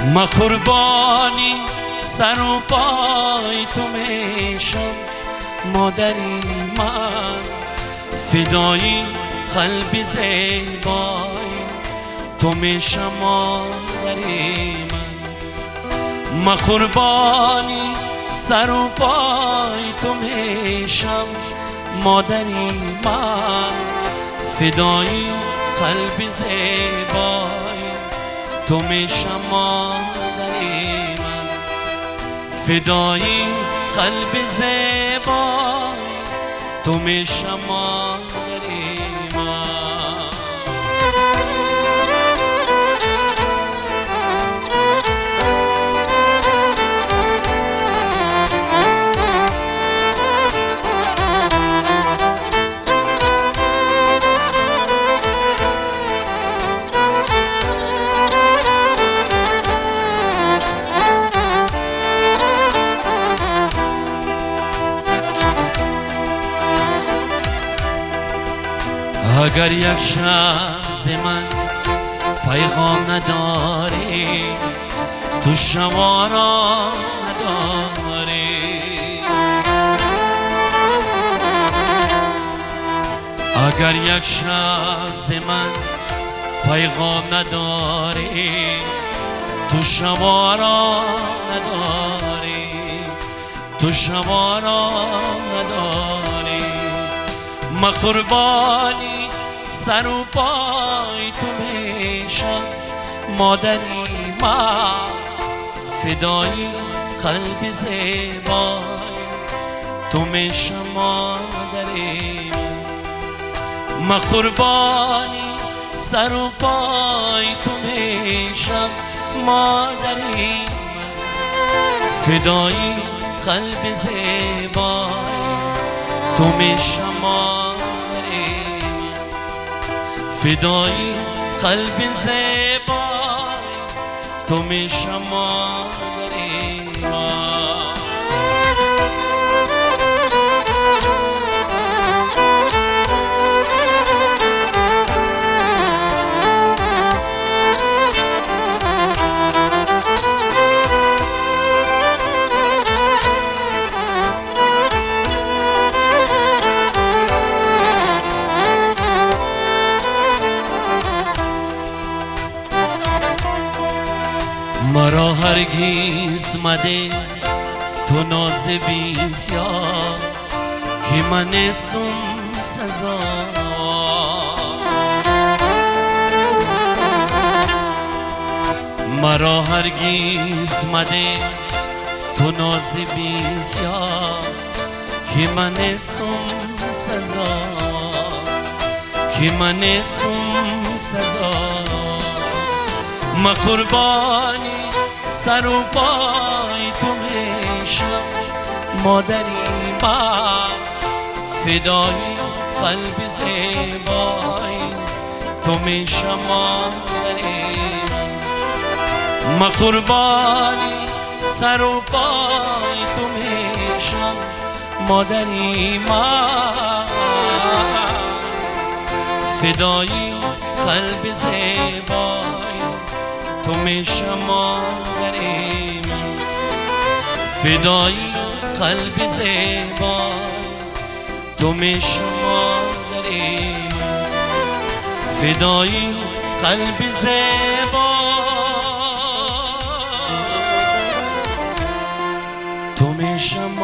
ما قربانی سر و پای تو میشم مادری من، فدایی قلب زیبای تو میشم مادری من. ما قربانی سر و پای تو میشم مادری من، فدایی قلب زیبای تو میشم مادری من، فدایی قلب زیبای تو میشم مادری من. اگر یک شب ز من پیغام نداری، تو شما را نداری. اگر یک شب ز من پیغام نداری، تو شما را نداری، تو شما را نداری. ما قربانی سر و پای تو میشم مادری من، فدایی قلب زیبای تو میشم مادری من. ما قربانی سر و پای تو میشم مادری من، فدایی قلب زیبای تو میشم مادری من، فدایی قلب زیبای تو میشم مادری من. مرا هرگیز مده تو ناز بسیار که من نیستم سزا. مرا هرگیز مده تو ناز بسیار که من نیستم سزا، که من نیستم سزا. ما قربانی سر و پای تو میشم مادری من، فدایی قلب زیبای تو میشم مادری من. ما قربانی سر و پای تو میشم مادری من، فدایی قلب زیبای تو میشم مادری من، فدایی قلب زیبای تو میشم مادری من، فدایی قلب زیبای تو میشم.